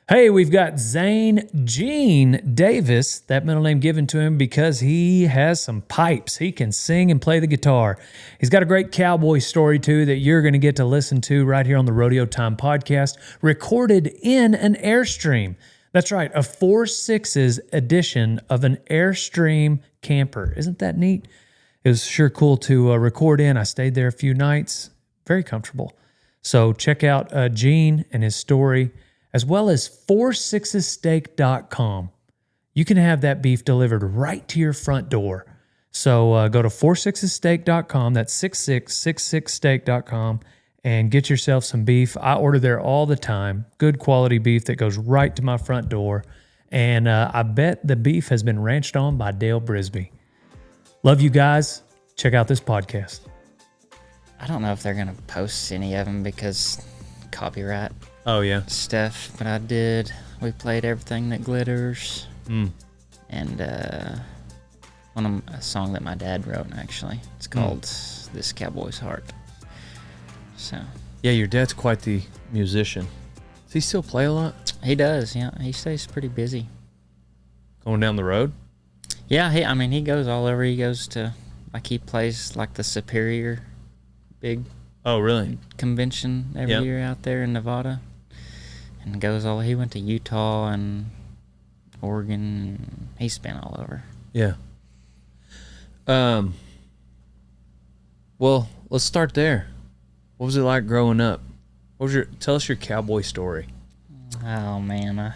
Hey, we've got Zane Gene Davis, that middle name given to him because he has some pipes. He can sing and play the guitar. He's got a great cowboy story, too, that you're going to get to listen to right here on the Rodeo Time podcast, recorded in an Airstream. That's right, a 4.6's edition of an Airstream camper. Isn't that neat? It was sure cool to record in. I stayed there a few nights. Very comfortable. So check out Gene and his story, as well as 46steak.com. You can have that beef delivered right to your front door. So go to 46steak.com, that's 6666steak.com, and get yourself some beef. I order there all the time. Good quality beef that goes right to my front door. And I bet the beef has been ranched on by Dale Brisby. Love you guys. Check out this podcast. I don't know if they're going to post any of them because copyright Oh, yeah. stuff, but I did. We played Everything That Glitters and a song that my dad wrote, actually. It's called This Cowboy's Heart. So Yeah, your dad's quite the musician. Does he still play a lot? he does, yeah. He stays pretty busy. Going down the road? Yeah, he goes all over. He goes to, he plays like the Superior big Oh, really? convention every year out there in Nevada, and he went to Utah and Oregon. He's been all over. Yeah. Well, let's start there. What was it like growing up? Tell us your cowboy story. Oh man,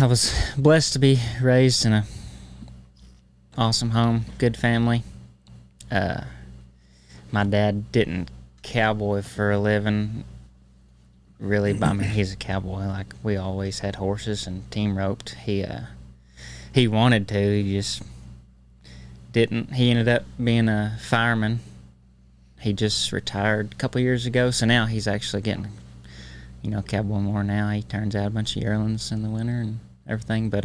I was blessed to be raised in a awesome home, good family. My dad didn't cowboy for a living, really, but he's a cowboy. Like, we always had horses and team roped. He wanted to, he just didn't. He ended up being a fireman. He just retired a couple years ago, so now he's actually getting, cowboy more now. He turns out a bunch of yearlings in the winter and everything, but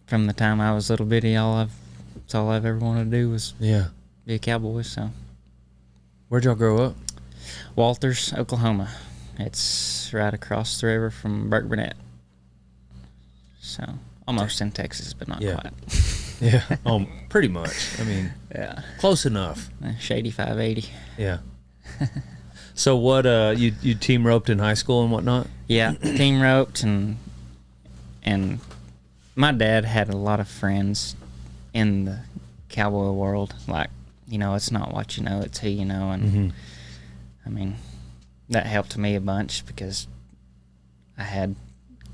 from the time I was little bitty, that's all I've ever wanted to do was be a cowboy. So, Where'd y'all grow up? Walters, Oklahoma. It's right across the river from Burke Burnett. So, almost in Texas, but not quite. Yeah. Oh, pretty much. Yeah. Close enough. Shady 580. Yeah. So what, you team roped in high school and whatnot? Yeah, team roped, and my dad had a lot of friends in the cowboy world. Like, it's not what you know, it's who you know. And that helped me a bunch because I had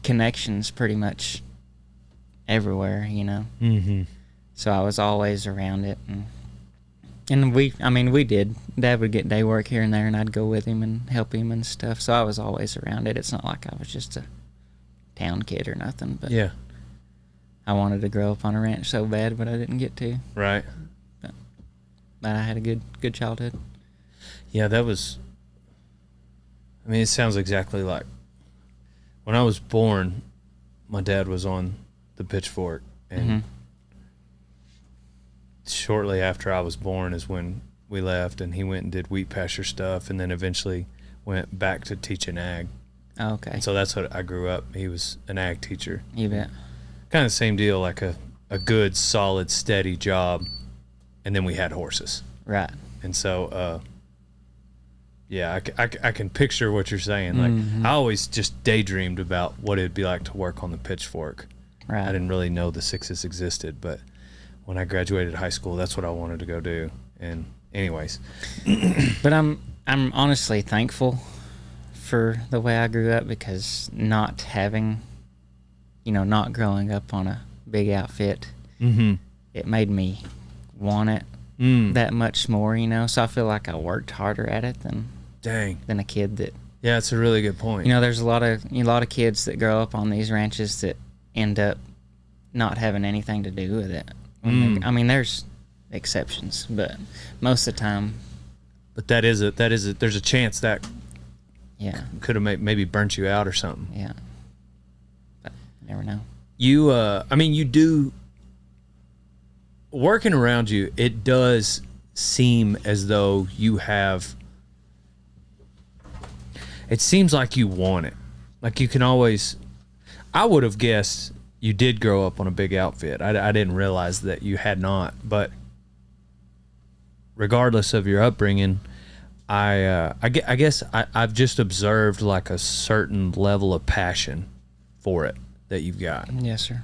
connections pretty much everywhere, Mm-hmm. So I was always around it. And we did. Dad would get day work here and there, and I'd go with him and help him and stuff. So I was always around it. It's not like I was just a town kid or nothing. But Yeah. I wanted to grow up on a ranch so bad, but I didn't get to. Right. But I had a good childhood. Yeah, that was... it sounds exactly like... when I was born, my dad was on the pitchfork, and shortly after I was born is when we left, and he went and did wheat pasture stuff, and then eventually went back to teaching ag. Oh, okay. And so that's what I grew up. He was an ag teacher. You bet. Kind of the same deal, like a good, solid, steady job, and then we had horses. Right. And so, I can picture what you're saying. Like, I always just daydreamed about what it'd be like to work on the pitchfork. Right. I didn't really know the sixes existed, but when I graduated high school, that's what I wanted to go do. And anyways. But I'm honestly thankful for the way I grew up, because not having, not growing up on a big outfit, it made me want it that much more, so I feel like I worked harder at it than a kid that... Yeah, it's a really good point. There's a lot of kids that grow up on these ranches that end up not having anything to do with it. There's exceptions, but most of the time... But there's a chance that could have maybe burnt you out or something. Yeah. But you never know. You do... Working around you, it does seem as though you have it seems like you want it. Like you can always. I would have guessed you did grow up on a big outfit. I didn't realize that you had not. But regardless of your upbringing, I guess I've just observed like a certain level of passion for it that you've got. Yes, sir.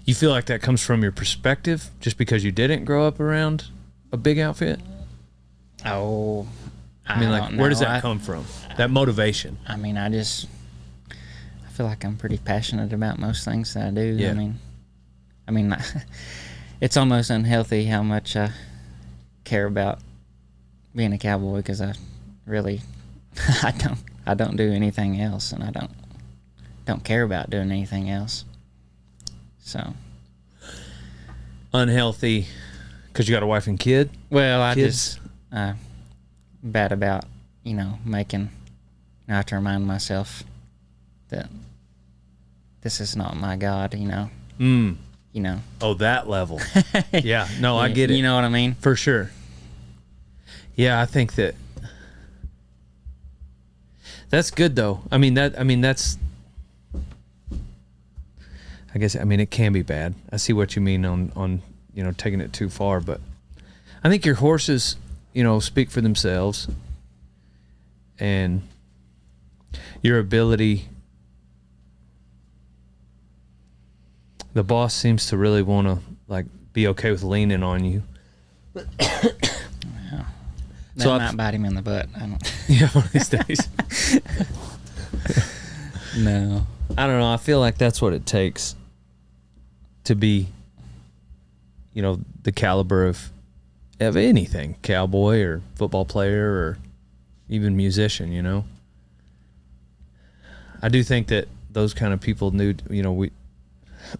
You feel like that comes from your perspective just because you didn't grow up around a big outfit? Oh, I mean, like, don't where does know. that come from? That motivation? I mean, I feel like I'm pretty passionate about most things that I do. Yeah. I mean, it's almost unhealthy how much I care about being a cowboy because I really, I don't do anything else, and I don't care about doing anything else. So Unhealthy because you got a wife and kid? well, I Kids? just bad about making. I have to remind myself that this is not my God. Oh, that level. Yeah. No, I get it. You know what I mean? For sure. Yeah, I think that's good though. I guess it can be bad. I see what you mean on taking it too far, but I think your horses, speak for themselves, and your ability. The boss seems to really want to be okay with leaning on you. That So might bite him in the butt. I don't. Yeah, one of these days. No. I don't know. I feel like that's what it takes to be, the caliber of anything, cowboy or football player or even musician, I do think that those kind of people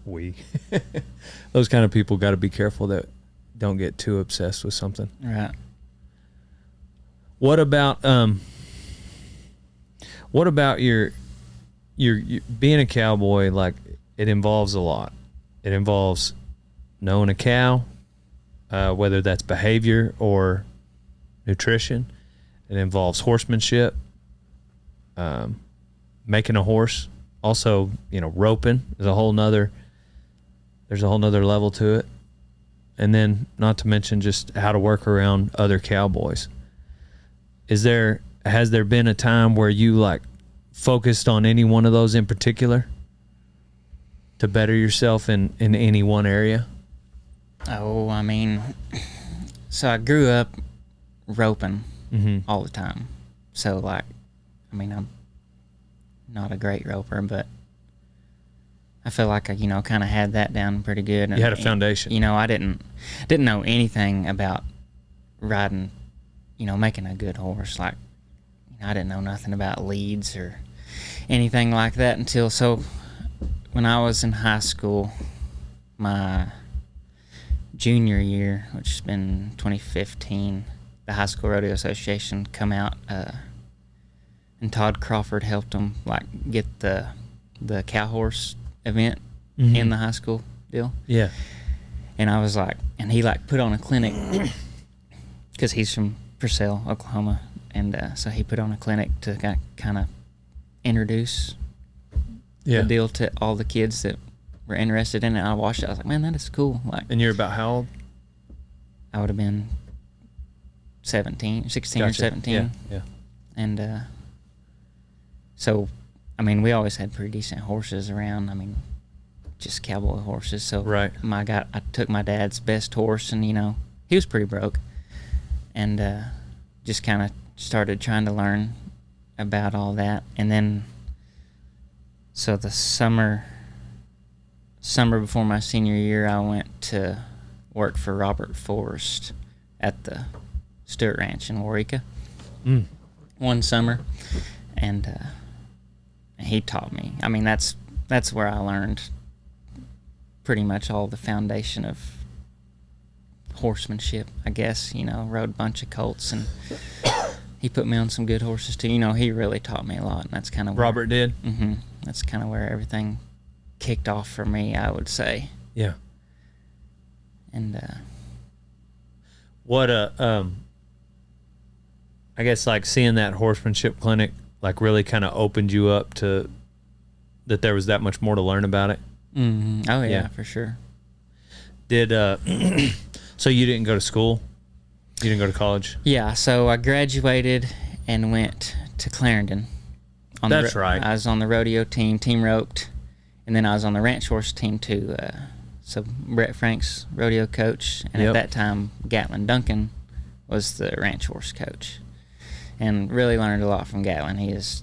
we those kind of people got to be careful that don't get too obsessed with something. Right. What about your being a cowboy? Like, it involves a lot. It involves knowing a cow, whether that's behavior or nutrition. It involves horsemanship, making a horse. Also, roping is there's a whole nother level to it. And then, not to mention just how to work around other cowboys. Has there been a time where you focused on any one of those in particular to better yourself in any one area? Oh, I mean, so I grew up roping all the time. So I'm not a great roper, but I feel like I, kind of had that down pretty good. And, You had a foundation. I didn't know anything about riding, making a good horse. I didn't know nothing about leads or anything like that until when I was in high school, my junior year, which has been 2015, the High School Rodeo Association come out, and Todd Crawford helped them get the cow horse event in the high school deal. Yeah. And I was and he put on a clinic because he's from Purcell, Oklahoma, and so he put on a clinic to kind of introduce the deal to all the kids that were interested in it. I watched it. I was like, man, that is cool. And you're about how old? I would have been 16 Gotcha. or 17. Yeah. And so, we always had pretty decent horses around. Just cowboy horses. So Right. I took my dad's best horse, and he was pretty broke, and just kind of started trying to learn about all that. And then, so the summer before my senior year, I went to work for Robert Forrest at the Stewart Ranch in Waurika one summer, and he taught me. That's where I learned pretty much all the foundation of horsemanship, I guess. Rode a bunch of colts, and he put me on some good horses too. He really taught me a lot, and that's kind of Robert did? That's kind of where everything kicked off for me, I would say. Yeah. And I guess like seeing that horsemanship clinic like really kind of opened you up to that there was that much more to learn about it. Mm-hmm. Oh yeah, Yeah. for sure. Did so you didn't go to school? You didn't go to college? Yeah, so I graduated and went to Clarendon. That's right. I was on the rodeo team roped, and then I was on the ranch horse team too. So Brett Frank's rodeo coach, and Yep. at that time Gatlin Duncan was the ranch horse coach, and really learned a lot from Gatlin. He is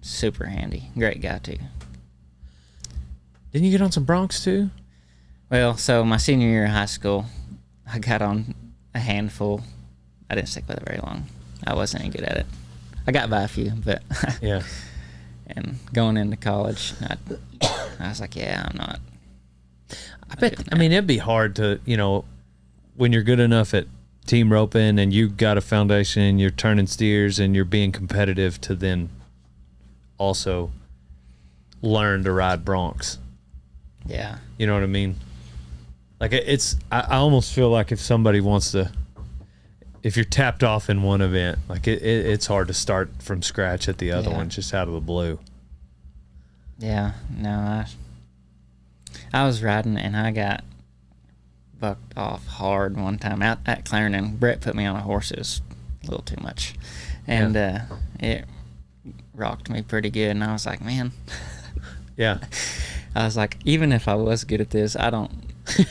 super handy, great guy too. Didn't you get on some broncs too? Well, so my senior year of high school, I got on a handful. I didn't stick with it very long. I wasn't any good at it. I got by a few, but Yeah. and going into college, I was like, yeah, I'm not. I bet. I mean, it'd be hard to, when you're good enough at team roping and you got a foundation, you're turning steers and you're being competitive to then also learn to ride broncs. Yeah. You know what I mean? Like I almost feel like if somebody wants to, if you're tapped off in one event, like it's hard to start from scratch at the other Yeah. one, just out of the blue. Yeah. No, I was riding and I got bucked off hard one time out at Clarendon. Brett put me on a horse. It was a little too much, and it rocked me pretty good. And I was like, man. Yeah. I was like, even if I was good at this, I don't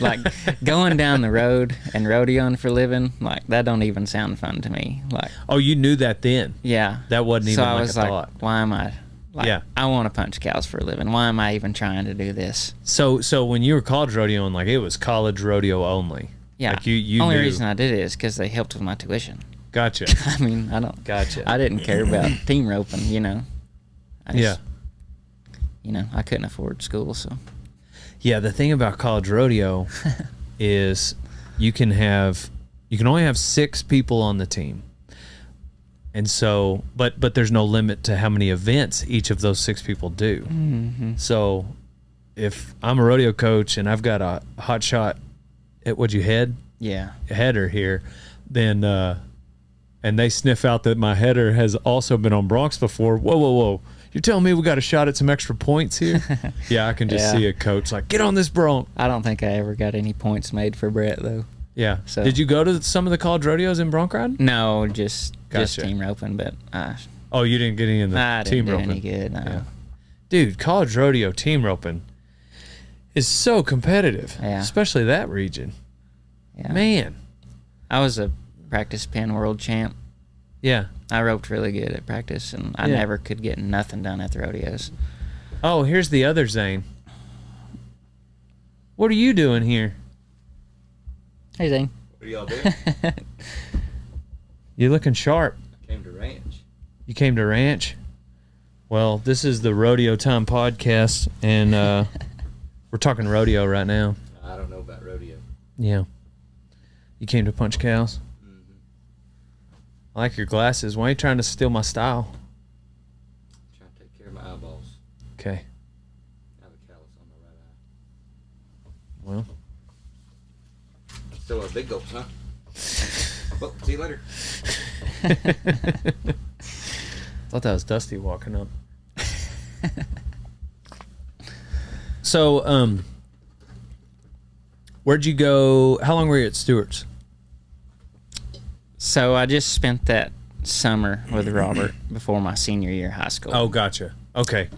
like going down the road and rodeoing for a living. Like that don't even sound fun to me. Like, Oh, you knew that then? yeah, That wasn't so even I like was a like, thought. why am I? Like, Yeah. I want to punch cows for a living. Why am I even trying to do this? So when you were college rodeoing, like it was college rodeo only. Yeah, Like you only knew. reason I did it is because they helped with my tuition. Gotcha. I mean, I don't. Gotcha. I didn't care about team roping. I Yeah. I couldn't afford school, so. Yeah, the thing about college rodeo is you can only have 6 people on the team. And so, but there's no limit to how many events each of those 6 people do. Mm-hmm. So if I'm a rodeo coach and I've got a hot shot at Yeah. header here, then and they sniff out that my header has also been on broncs before. Whoa. You're telling me we got a shot at some extra points here? Yeah, I can just Yeah. see a coach like, get on this bronc. I don't think I ever got any points made for Brett though. Yeah. So- Did you go to some of the college rodeos in bronc riding? No, just Gotcha. team roping, but Oh, you didn't get any in the I team didn't do roping. any good. No. Yeah. Dude, college rodeo team roping is so competitive, Yeah. especially that region. Yeah. Man. I was a practice pin world champ. Yeah. I roped really good at practice, and I Yeah. never could get nothing done at the rodeos. Oh, here's the other Zane. What are you doing here? Hey, Zane. What are y'all doing? You're looking sharp. I came to ranch. You came to ranch. Well, this is the Rodeo Time podcast, and we're talking rodeo right now. I don't know about rodeo. Yeah. You came to punch cows? Mm-hmm. I like your glasses. Why are you trying to steal my style? Trying to take care of my eyeballs. Okay. I have a callus on my right eye. Well, Still a big gulp, huh? Well, see you later. thought that was Dusty walking up. So, where'd you go? How long were you at Stewart's? So I just spent that summer with Robert before my senior year of high school. Oh, gotcha. Okay.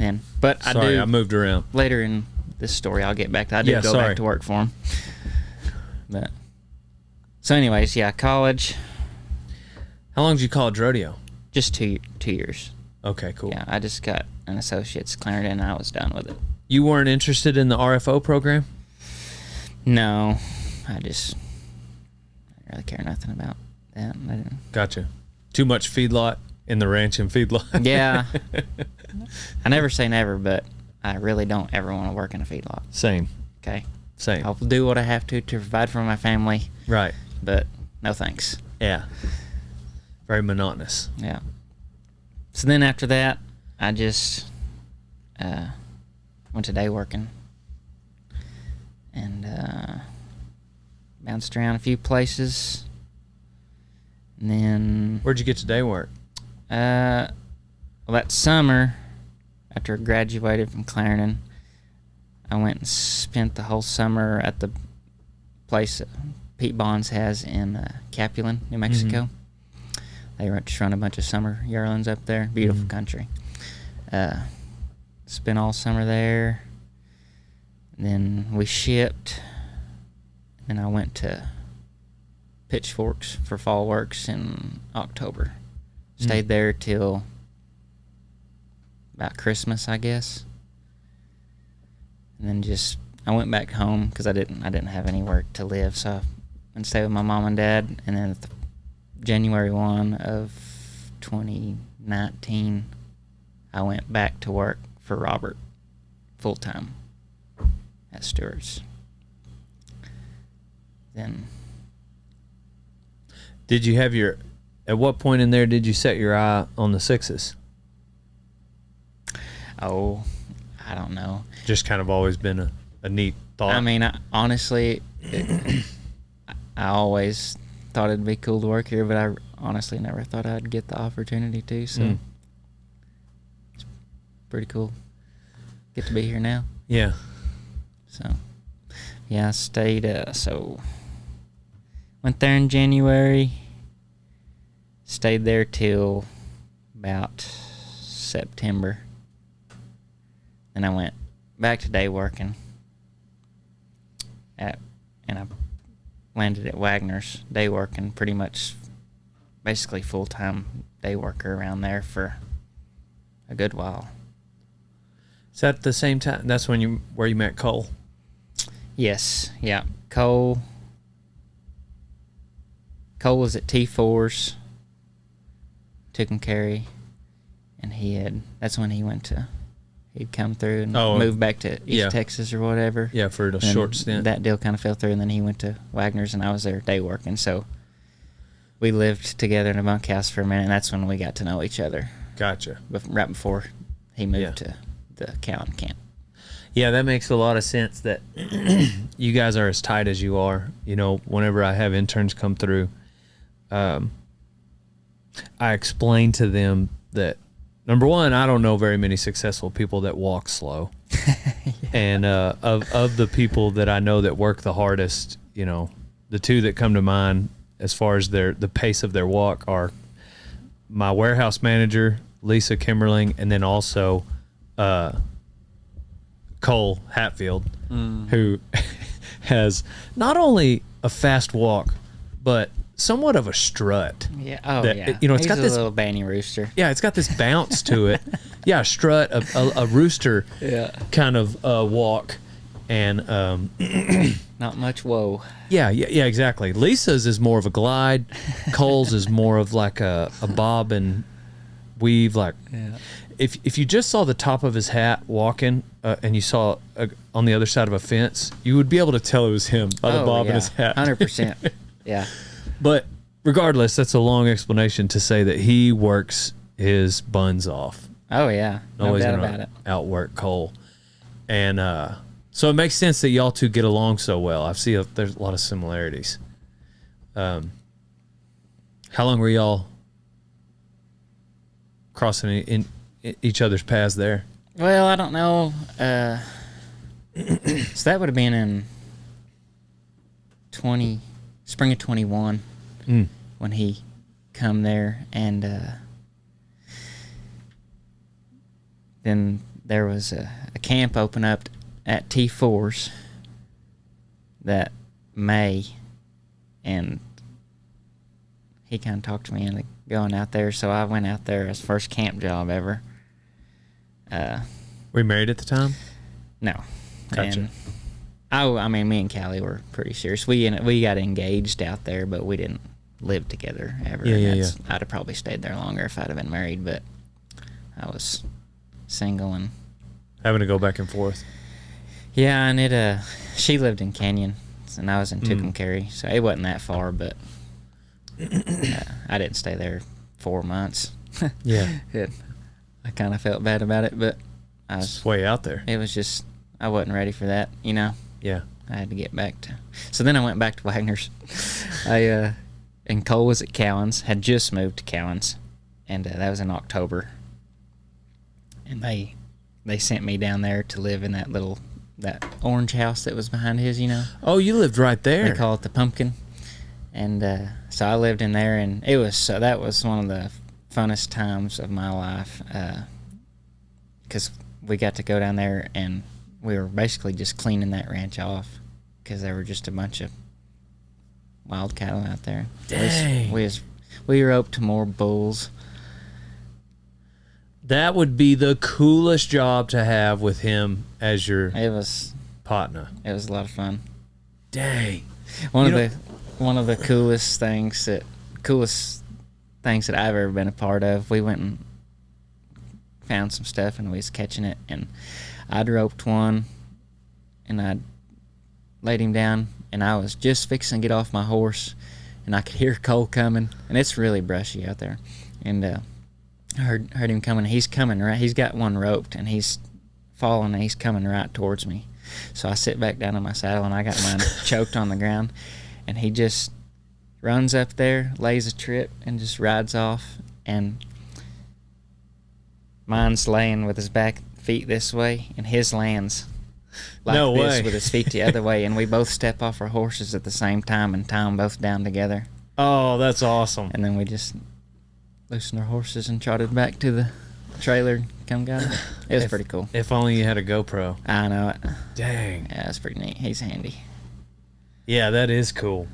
But Sorry, I I do moved around. later in this story. I'll get back to. I did Yeah, go sorry. back to work for him. But so, anyways, yeah, college, How long did you college rodeo? just 2 years. Okay, cool. Yeah, I just got an associate's Clarendon, and I was done with it. You weren't interested in the RFO program? No, I didn't really care nothing about that. I didn't. Gotcha. Too much feedlot in the ranch and feedlot. Yeah, I never say never, but I really don't ever want to work in a feedlot. Same. Okay, Same. I'll do what I have to provide for my family, Right. but no thanks. Yeah. Very monotonous. Yeah. So then after that, I just went to day working and bounced around a few places. And then then Where'd you get to day work? well, that summer, after I graduated from Clarendon, I went and spent the whole summer at the place that Pete Bonds has in Capulan, New Mexico. They just run a bunch of summer yearlings up there. Beautiful country. Spent all summer there. And then we shipped. And I went to Pitchforks for fall works in October. Stayed there till about Christmas, I guess. And then I went back home because I didn't have anywhere to live, so I went and stayed with my mom and dad. And then January 1 of 2019, I went back to work for Robert full time at Stewart's. Then Did you have at what point in there did you set your eye on the 6s? Oh, I don't know. Just kind of always been a neat thought. I mean, honestly, I always thought it'd be cool to work here, but I honestly never thought I'd get the opportunity to. So it's pretty cool. Get to be here now. Yeah. So yeah, I stayed. So went there in January. Stayed there till about September. Then I went back to day working and I landed at Wagner's day working, pretty much basically full-time day worker around there for a good while. Is that the same time? That's where you met Cole? Yes, yeah. Cole was at T4's, took him carry, and that's when he'd come through and moved back to East Texas or whatever. Yeah, for a short stint. That deal kind of fell through, and then he went to Wagner's, and I was there day working. So we lived together in a bunkhouse for a minute, and that's when we got to know each other. Gotcha. Right before he moved to the Cowden camp. Yeah, that makes a lot of sense that you guys are as tight as you are. You know, whenever I have interns come through, I explain to them that, number one, I don't know very many successful people that walk slow. And of the people that I know that work the hardest, you know, the two that come to mind as far as the pace of their walk are my warehouse manager, Lisa Kimmerling, and then also Cole Hatfield, who has not only a fast walk, but somewhat of a strut. Yeah. Oh, yeah. You know, it's He's got a this little banny rooster. Yeah, it's got this bounce to it. Yeah, a strut, a rooster kind of walk. And not much whoa. Yeah, exactly. Lisa's is more of a glide. Cole's is more of like a bob and weave. Like, if you just saw the top of his hat walking and you saw on the other side of a fence, you would be able to tell it was him by the bob in his hat. 100%. Yeah. But regardless, that's a long explanation to say that he works his buns off. Oh, yeah. No doubt about it. Outwork Cole. And so it makes sense that y'all two get along so well. I see there's a lot of similarities. How long were y'all crossing in each other's paths there? Well, I don't know. So that would have been in spring of 21 when he come there, and then there was a camp open up at T4's that May, and he kind of talked to me into going out there, so I went out there as first camp job ever. Were you married at the time? No. Gotcha. And I mean, me and Callie were pretty serious. We got engaged out there, but we didn't live together ever. Yeah. I'd have probably stayed there longer if I'd have been married, but I was single and having to go back and forth. Yeah, and she lived in Canyon, and I was in Tucumcari, so it wasn't that far, but I didn't stay there 4 months. Yeah. I kind of felt bad about it, but It's way out there. It was just, I wasn't ready for that, you know? Yeah. I had to get back to. So then I went back to Wagner's. I And Cole was at Cowan's, had just moved to Cowan's, and that was in October. And they sent me down there to live in that orange house that was behind his, you know. Oh, you lived right there. They call it the Pumpkin. And so I lived in there, and that was one of the funnest times of my life, because we got to go down there and we were basically just cleaning that ranch off because there were just a bunch of wild cattle out there. Dang. We roped more bulls. That would be the coolest job to have with him as your It was partner. a lot of fun. Dang. One of the coolest things that I've ever been a part of. We went and found some stuff and we was catching it, and I'd roped one and I'd laid him down and I was just fixing to get off my horse and I could hear Cole coming, and it's really brushy out there, and I heard him coming. He's coming right. He's got one roped and he's falling and he's coming right towards me. So I sit back down on my saddle and I got mine choked on the ground, and he just runs up there, lays a trip, and just rides off. And mine's laying with his back feet this way, and his lands like No this way. with his feet the other way. And we both step off our horses at the same time and tie them both down together. Oh, that's awesome. And then we just loosened our horses and trotted back to the trailer and come got him. It was pretty cool. If only you had a GoPro. I know it. Dang. Yeah, it's pretty neat. He's handy. Yeah, that is cool.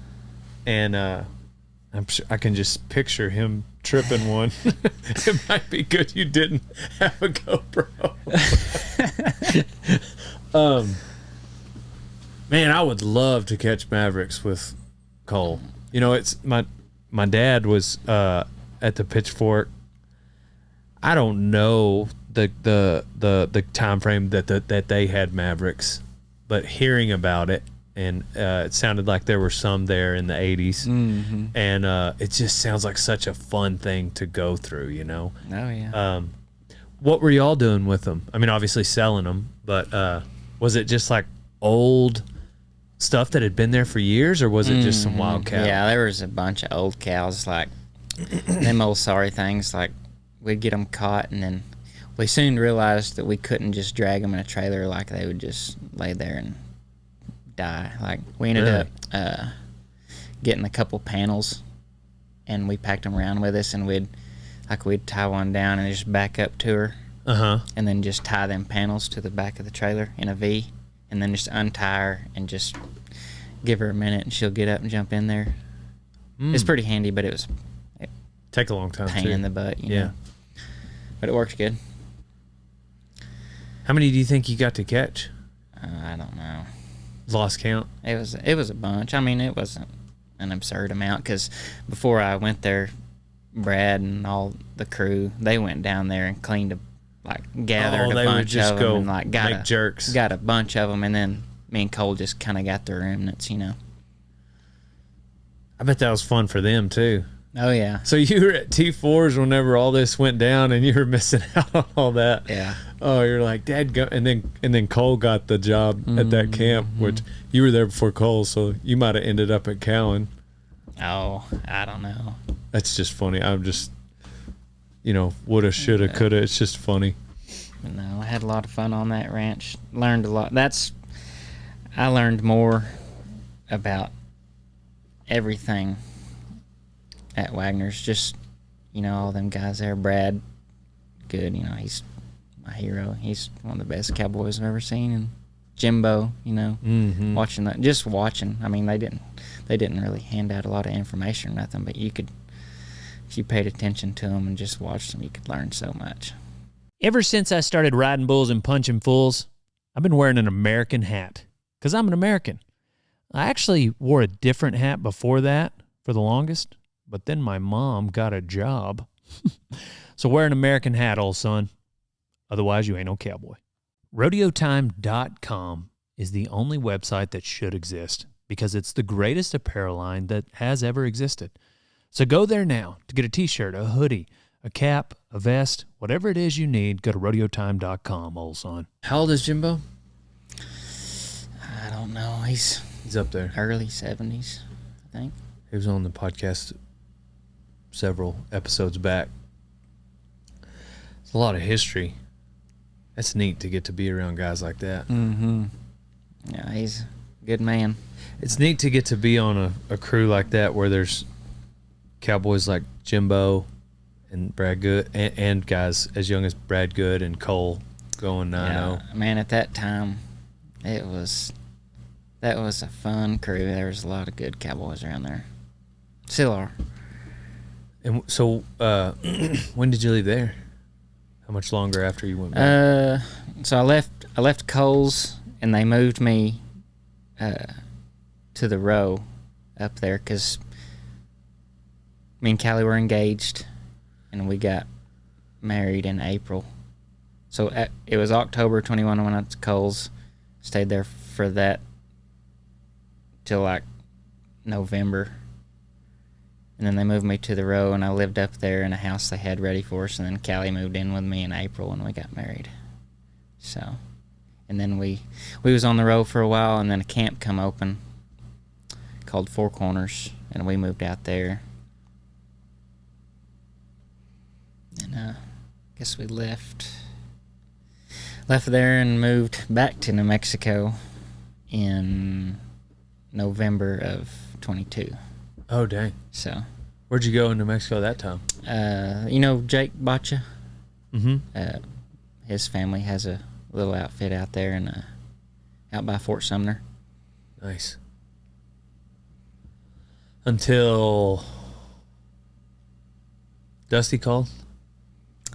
And I'm sure I can just picture him tripping one. It might be good you didn't have a GoPro. Man, I would love to catch mavericks with Cole. You know, it's my dad was at the Pitchfork. I don't know the time frame that they had mavericks, but hearing about it, and it sounded like there were some there in the 80s, and it just sounds like such a fun thing to go through, you know. Oh, yeah. What were y'all doing with them? I mean, obviously selling them, but was it just like old stuff that had been there for years, or was it just some wild cow? Yeah, there was a bunch of old cows, like them old sorry things. Like we'd get them caught, and then we soon realized that we couldn't just drag them in a trailer. Like they would just lay there and die. Like we ended up getting a couple panels, and we packed them around with us, and we'd tie one down and just back up to her, and then just tie them panels to the back of the trailer in a V, and then just untie her and just give her a minute, and she'll get up and jump in there. It's pretty handy, but it was Take a long time pain too. in the butt, you know. But it works good. How many do you think you got to catch? I don't know. Lost count. It was a bunch. I mean, it wasn't an absurd amount, because before I went there, Brad and all the crew, they went down there and gathered they a would bunch just of go them, and make jerks. Got a bunch of them, and then me and Cole just kind of got the remnants, you know. I bet that was fun for them too. Oh yeah. So you were at T4s whenever all this went down, and you were missing out on all that. Yeah. Oh, you're like, Dad, go, and then Cole got the job at that camp, which you were there before Cole, so you might have ended up at Cowan. Oh, I don't know. That's just funny. I'm just, woulda, shoulda, coulda. It's just funny. But no, I had a lot of fun on that ranch. Learned a lot. I learned more about everything at Wagner's. Just, all them guys there. Brad, good. He's my hero. He's one of the best cowboys I've ever seen. And Jimbo, watching that, just watching. I mean, they didn't really hand out a lot of information or nothing, but if you paid attention to them and just watched them, you could learn so much. Ever since I started riding bulls and punching fools, I've been wearing an American hat, because I'm an American. I actually wore a different hat before that for the longest, but then my mom got a job. So wear an American hat, old son. Otherwise, you ain't no cowboy. RodeoTime.com is the only website that should exist, because it's the greatest apparel line that has ever existed. So go there now to get a t-shirt, a hoodie, a cap, a vest, whatever it is you need. Go to RodeoTime.com, old son. How old is Jimbo? I don't know. He's He's up there. early 70s, I think. He was on the podcast several episodes back. It's a lot of history. That's neat to get to be around guys like that. Mm-hmm. Yeah, he's a good man. It's neat to get to be on a crew like that where there's cowboys like Jimbo and Brad Good and guys as young as Brad Good and Cole going 9-0. Yeah, man, at that time, that was a fun crew. There was a lot of good cowboys around there. Still are. And so, when did you leave there? How much longer after you went back? So I left Coles, and they moved me to the row up there because me and Callie were engaged, and we got married in April. So it was October 21 when I went to Coles. Stayed there for that till like November. And then they moved me to the row, and I lived up there in a house they had ready for us. And then Callie moved in with me in April, and we got married. So, and then we was on the row for a while, and then a camp come open called Four Corners, and we moved out there. And I guess we left there and moved back to New Mexico in November of 22. Oh, dang. So, Where'd you go in New Mexico that time? you know Jake Bacha? Mm-hmm. His family has a little outfit out there and out by Fort Sumner. Nice. Until Dusty called?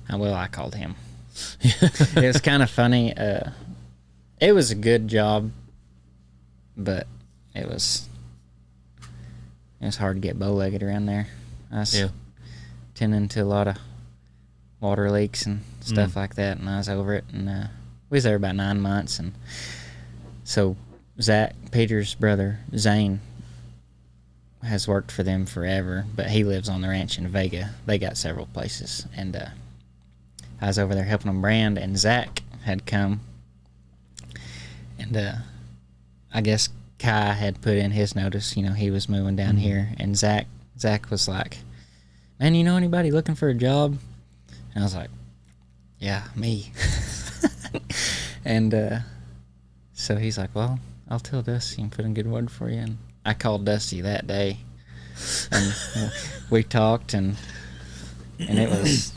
I called him. It was kind of funny. It was a good job, but it was hard to get bow-legged around there. I was tending to a lot of water leaks and stuff like that, and I was over it. And we was there about 9 months, and so Zach, Peter's brother, Zane, has worked for them forever, but he lives on the ranch in Vega. They got several places, and I was over there helping them brand, and Zach had come, and I guess Kai had put in his notice, he was moving down here, and Zach was like, man, you know anybody looking for a job? And I was like, yeah, me. And so he's like, well, I'll tell Dusty and put in a good word for you. And I called Dusty that day, and we talked, and it was,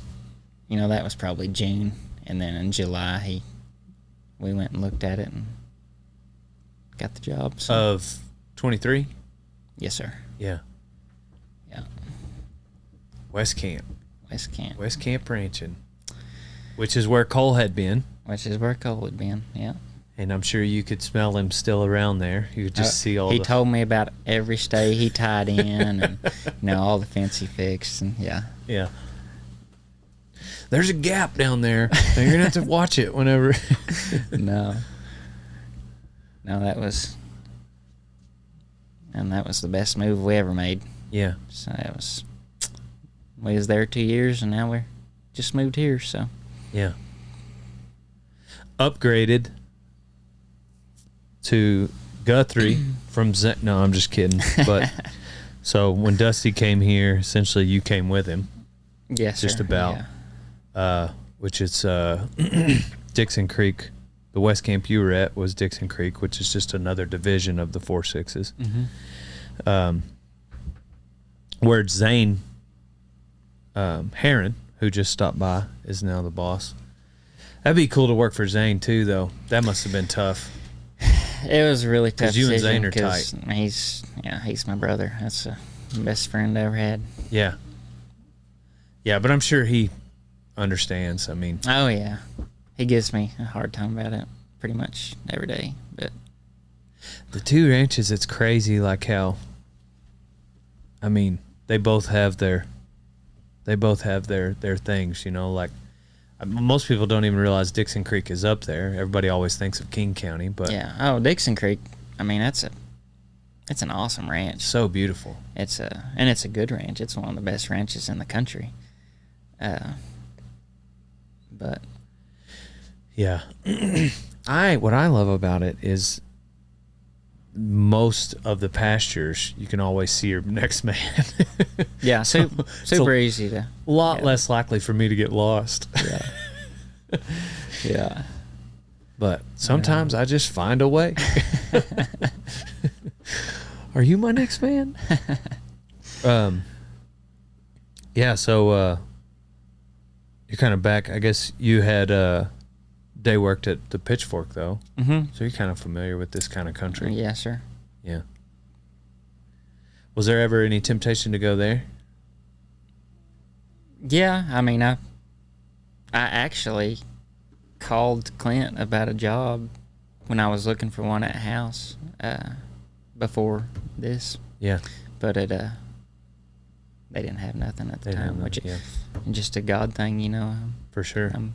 that was probably June, and then in July we went and looked at it and got the job. So. Of 23? Yes, sir. Yeah. Yeah. West Camp Ranching, which is where Cole had been. Which is where Cole had been, yeah. And I'm sure you could smell him still around there. You could just see all He told me about every stay he tied in and, all the fence he fixed, and yeah. Yeah. There's a gap down there. You're going to have to watch it whenever. No, that was the best move we ever made. Yeah. So we was there 2 years, and now we're just moved here, so. Yeah. Upgraded to Guthrie from Zane. No, I'm just kidding. But so when Dusty came here, essentially you came with him. Yes, just sir. about. Yeah. Which is Dixon Creek. The West Camp you were at was Dixon Creek, which is just another division of the 4-6s. Mm-hmm. Where Zane Heron, who just stopped by, is now the boss. That'd be cool to work for Zane too, though. That must have been tough. It was a really tough. 'Cause you and decision Zane are 'cause tight. He's my brother. That's the best friend I ever had. Yeah. Yeah, but I'm sure he understands. I mean, Oh yeah, he gives me a hard time about it pretty much every day. But the two ranches, it's crazy, like how, I mean, they both have their things, like most people don't even realize Dixon Creek is up there. Everybody always thinks of King County, but yeah. Oh, Dixon Creek. I mean, it's an awesome ranch. so beautiful. It's a good ranch. It's one of the best ranches in the country. But Yeah. What I love about it is most of the pastures, you can always see your next man. Yeah, super easy to. A lot less likely for me to get lost. Yeah. Yeah. But sometimes I just find a way. Are you my next man? Yeah, so you're kind of back. I guess you had day worked at the Pitchfork, though. Mm-hmm. So you're kind of familiar with this kind of country. Yeah, sir. Yeah. Was there ever any temptation to go there? Yeah, I mean, I actually called Clint about a job when I was looking for one at house before this, Yeah. but they didn't have nothing at the They didn't time, have which nothing, just a God thing, you know. For sure. I'm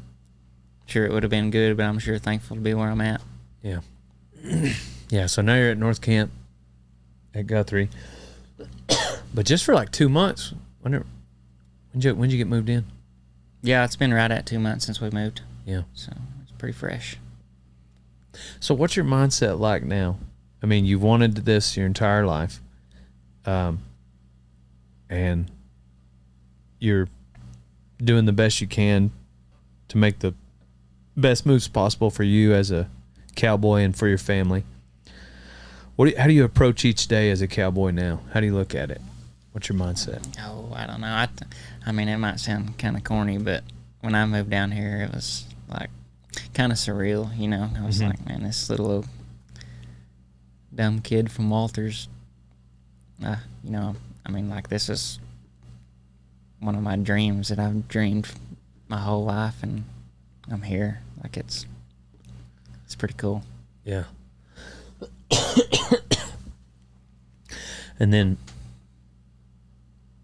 sure it would have been good, but I'm sure thankful to be where I'm at. Yeah. Yeah, so now you're at North Camp at Guthrie. But just for like 2 months. When'd you get moved in? Yeah, it's been right at 2 months since we moved, Yeah. so it's pretty fresh. So what's your mindset like now? I mean, you've wanted this your entire life. And you're doing the best you can to make the best moves possible for you as a cowboy and for your family. How do you approach each day as a cowboy now? How do you look at it? What's your mindset? Oh, I don't know. I mean, it might sound kind of corny, but when I moved down here, it was like kind of surreal, you know. I was like, man, this little old dumb kid from Walters, you know, I mean, like, this is one of my dreams that I've dreamed my whole life, and I'm here. Like, it's pretty cool. Yeah. And then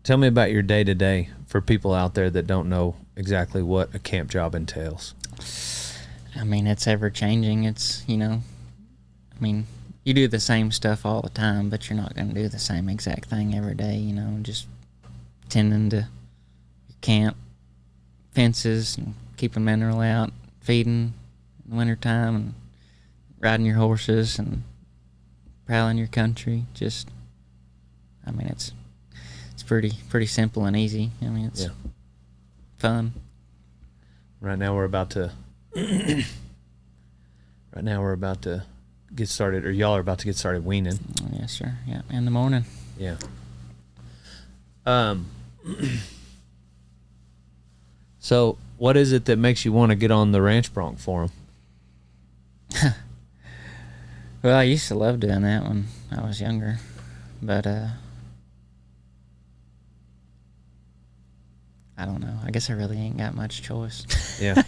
tell me about your day-to-day for people out there that don't know exactly what a camp job entails. I mean, it's ever-changing. It's, you know, I mean, you do the same stuff all the time, but you're not going to do the same exact thing every day, you know, just tending to your camp, fences, and keeping mineral out, feeding in the wintertime, and riding your horses, and prowling your country. Just, I mean, it's pretty simple and easy. I mean, it's fun. Right now we're about to get started, or y'all are about to get started weaning. Yes, sir. Yeah, in the morning. Yeah. So what is it that makes you want to get on the ranch bronc for them? Well, I used to love doing that when I was younger, but I don't know. I guess I really ain't got much choice. Yeah.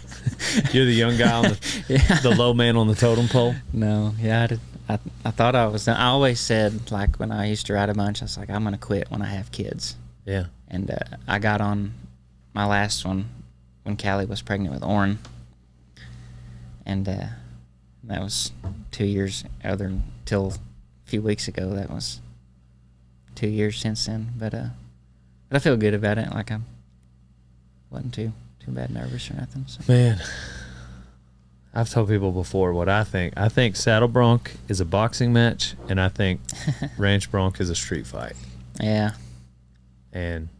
You're the young guy on the low man on the totem pole. No, yeah, I thought I was. I always said, like, when I used to ride a bunch, I was like, I'm gonna quit when I have kids. Yeah. And I got on my last one when Callie was pregnant with Orrin, and that was 2 years. Till a few weeks ago, that was 2 years since then. But I feel good about it. Like, I wasn't too bad nervous or nothing. So. Man, I've told people before what I think. I think saddle bronc is a boxing match, and I think ranch bronc is a street fight. Yeah. And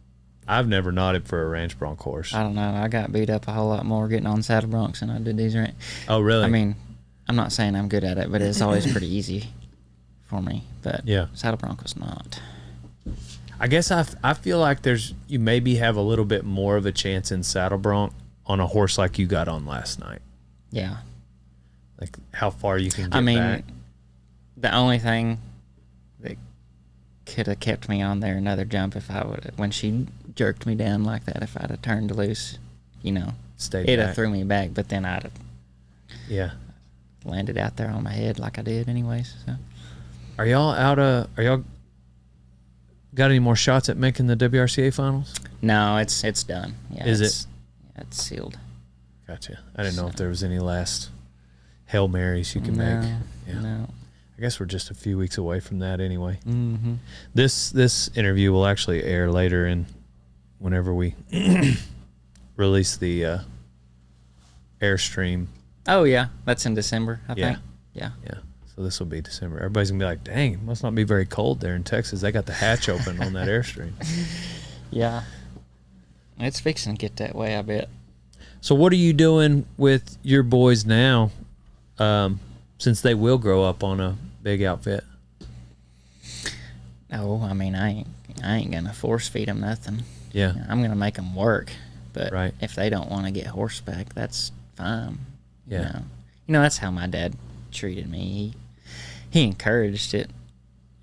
I've never nodded for a ranch bronc horse. I don't know. I got beat up a whole lot more getting on saddle broncs than I did these ranch. Oh, really? I mean, I'm not saying I'm good at it, but it's always pretty easy for me. But yeah, saddle bronc was not. I guess I feel like you maybe have a little bit more of a chance in saddle bronc on a horse like you got on last night. Yeah. Like how far you can get I mean, back. The only thing that could have kept me on there another jump when she jerked me down like that, if I'd have turned loose, you know, it'd have threw me back, but then I'd have landed out there on my head like I did anyways. So. Are y'all got any more shots at making the WRCA finals? No, it's done. Yeah, it's sealed. Gotcha. I didn't know if there was any last Hail Marys you can make. Yeah. No. I guess we're just a few weeks away from that anyway. Mm-hmm. This interview will actually air later in whenever we release the Airstream. Oh, yeah. That's in December, I think. Yeah. Yeah. So this will be December. Everybody's gonna be like, "Dang, it must not be very cold there in Texas. They got the hatch open on that Airstream." Yeah. It's fixing to get that way, I bet. So what are you doing with your boys now, since they will grow up on a big outfit? No, I mean, I ain't gonna force feed them nothing. Yeah. I'm gonna make them work, but Right. if they don't want to get horseback, that's fine. Yeah. You know, that's how my dad treated me. He encouraged it,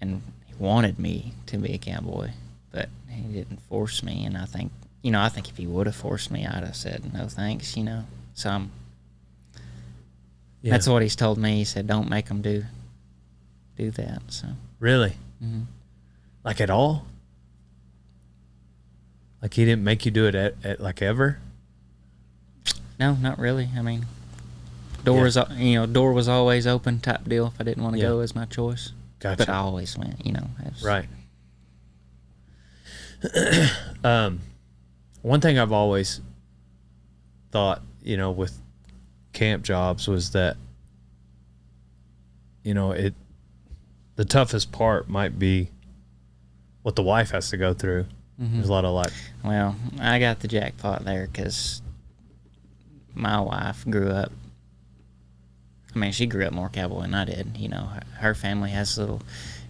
and he wanted me to be a cowboy, but he didn't force me. And I think if he would have forced me, I'd have said no thanks. So Yeah. that's what he's told me. He said, don't make them do that. So. Really? Mhm. Like at all? Like he didn't make you do it at like ever? No, not really. I mean, door was always open type deal. If I didn't want to Yeah. go, as my choice. Gotcha. But I always went. Right. One thing I've always thought, with camp jobs was that, the toughest part might be what the wife has to go through. There's a lot of like, Well, I got the jackpot there because my wife grew up. I mean, she grew up more cowboy than I did. Her family has a little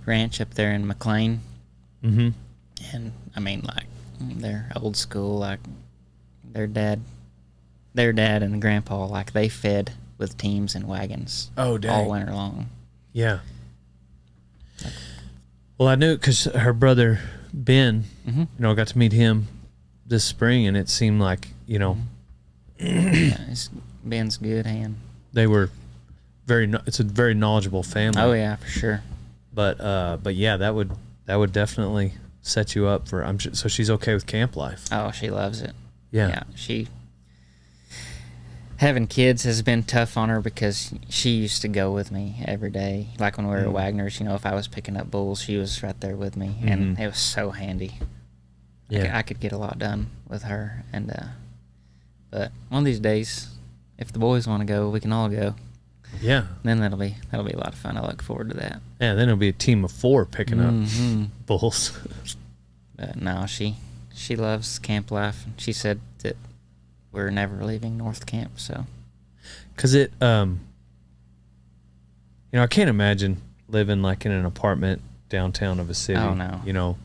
ranch up there in McLean. mm-hmm. And I mean, like, they're old school. Like, their dad and the grandpa, like, they fed with teams and wagons. Oh, dang. All winter long. Yeah. Well, I knew because her brother Ben, I got to meet him this spring, and it seemed like Yeah, Ben's good hand. they were it's a very knowledgeable family. Oh yeah, for sure. But yeah, that would definitely set you up for. So she's okay with camp life. Oh, she loves it. Yeah. Having kids has been tough on her because she used to go with me every day. Like when we were at Wagner's, if I was picking up bulls, she was right there with me, and it was so handy. Yeah. I could get a lot done with her, and but one of these days, if the boys want to go, we can all go. Yeah. Then that'll be a lot of fun. I look forward to that. Yeah. Then it'll be a team of 4 picking up bulls. But no, she loves camp life. She said that we're never leaving North Camp. So, Because it, I can't imagine living like in an apartment downtown of a city. Oh, no.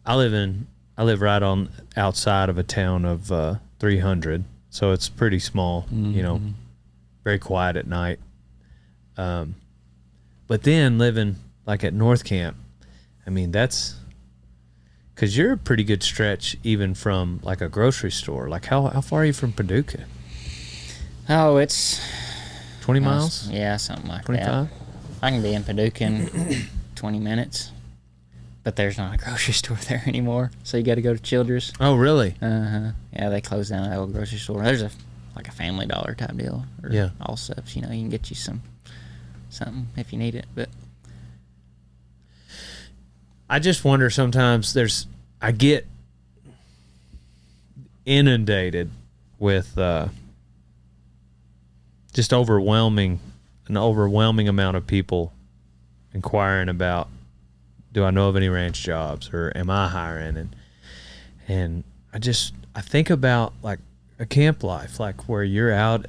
I live right on outside of a town of 300, so it's pretty small. Very quiet at night. But then living like at North Camp, I mean that's because you're a pretty good stretch even from like a grocery store. Like how far are you from Paducah? oh, it's 20 miles? Yeah, something like 25? that. I can be in Paducah in 20 minutes, but there's not a grocery store there anymore. So you got to go to Childress. Oh, really? Yeah, they closed down that old grocery store. There's a Family Dollar type deal. Or Yeah. Allsup's, you can get you something if you need it. But I just wonder sometimes I get inundated with just an overwhelming amount of people inquiring about, do I know of any ranch jobs or am I hiring? And I think about like a camp life, like where you're out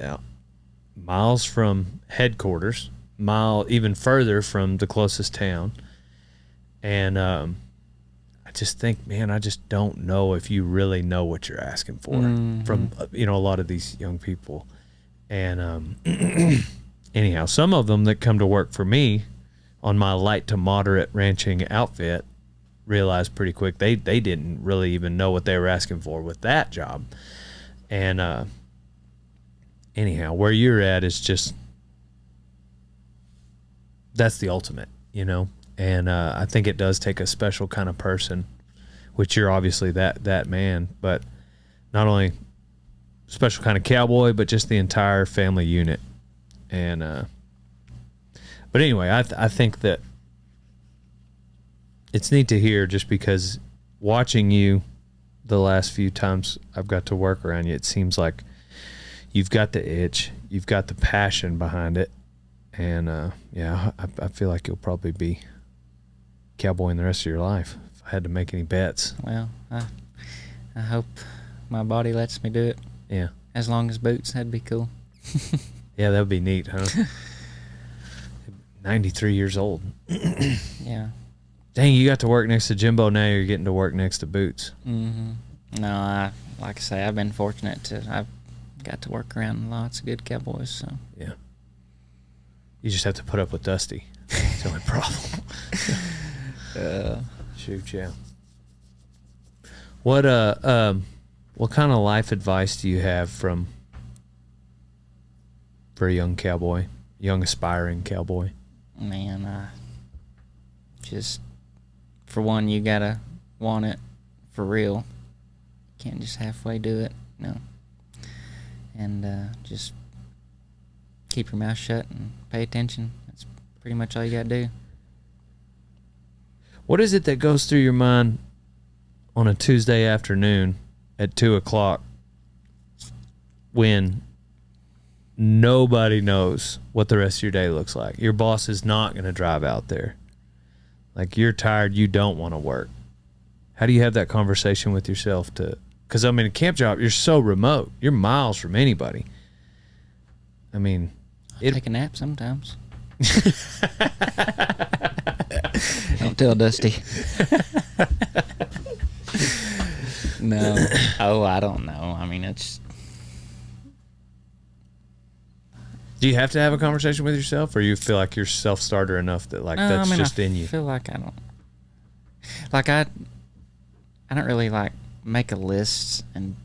miles from headquarters, even further from the closest town. And I just think, man, I just don't know if you really know what you're asking for from a lot of these young people. And anyhow, some of them that come to work for me on my light to moderate ranching outfit realized pretty quick they didn't really even know what they were asking for with that job. And anyhow, where you're at is just, that's the ultimate, And I think it does take a special kind of person, which you're obviously that man, but not only special kind of cowboy, but just the entire family unit. And but anyway, I think that it's neat to hear, just because watching you the last few times I've got to work around you, it seems like you've got the itch, you've got the passion behind it, And yeah, I feel like you'll probably be cowboying the rest of your life if I had to make any bets. Well, I hope my body lets me do it. Yeah. As long as boots, that'd be cool. Yeah, that would be neat, huh? 93 years old. Yeah. Dang, you got to work next to Jimbo. Now you're getting to work next to Boots. Mm-hmm. No, like I say, I've been fortunate I've got to work around lots of good cowboys. So Yeah. You just have to put up with Dusty. That's the only problem. Shoot, yeah. What kind of life advice do you have for a young cowboy, young aspiring cowboy? man, just for one, you gotta want it for real. Can't just halfway do it. No. And just keep your mouth shut and pay attention. That's pretty much all you gotta do. What is it that goes through your mind on a Tuesday afternoon at 2:00 when nobody knows what the rest of your day looks like? Your boss is not going to drive out there. Like, you're tired, you don't want to work. How do you have that conversation with yourself because I mean, a camp job, you're so remote. You're miles from anybody. I mean, I'll take a nap sometimes. Don't tell Dusty. No. Oh, I don't know. I mean, it's... Do you have to have a conversation with yourself, or you feel like you're self-starter enough that that's just in you? I feel like I don't... Like, I don't really, like, make a list and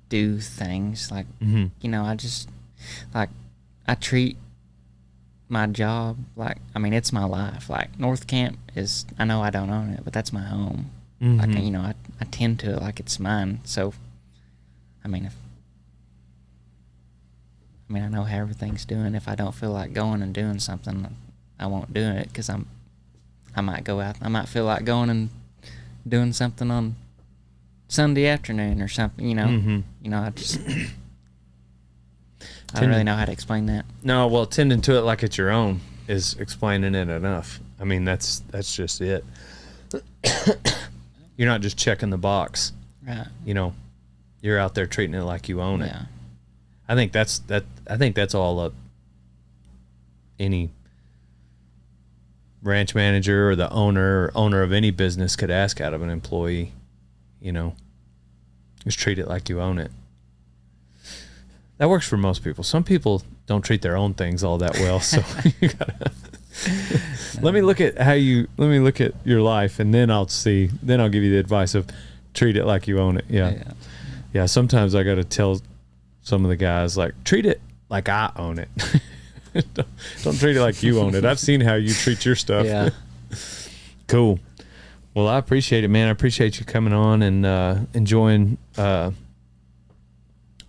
do things. Like, Mm-hmm. you know, I just... Like, I treat my job like... I mean, it's my life. Like, North Camp is... I know I don't own it, but that's my home. Mm-hmm. Like, you know, I tend to it like it's mine. So, I mean, I know how everything's doing. If I don't feel like going and doing something, I won't do it because I might go out. I might feel like going and doing something on Sunday afternoon or something. You know, Mm-hmm. you know. I don't really know how to explain that. No, well, tending to it like it's your own is explaining it enough. I mean, that's just it. You're not just checking the box. Right. You know, you're out there treating it like you own it. Yeah. I think that's all up any ranch manager or the owner of any business could ask out of an employee. You know, just treat it like you own it. That works for most people. Some people don't treat their own things all that well, so you gotta let me look at your life, and then I'll give you the advice of treat it like you own it. Yeah. Sometimes I got to tell some of the guys, like, treat it like I own it. don't treat it like you own it. I've seen how you treat your stuff. Yeah. Cool. Well, I appreciate it, man. I appreciate you coming on and enjoying a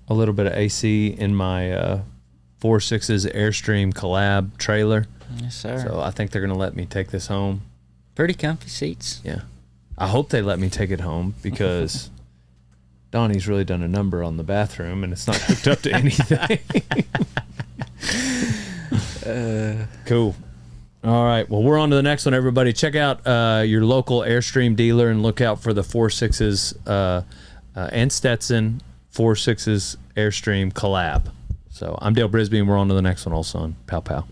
little bit of AC in my 4.6's Airstream collab trailer. Yes, sir. So I think they're going to let me take this home. Pretty comfy seats. Yeah. I hope they let me take it home because Donnie's really done a number on the bathroom and it's not hooked up to anything. Cool. All right. Well, we're on to the next one, everybody. Check out your local Airstream dealer and look out for the 4.6's and Stetson 4.6's Airstream collab. So I'm Dale Brisby, and we're on to the next one also on Pow Pow.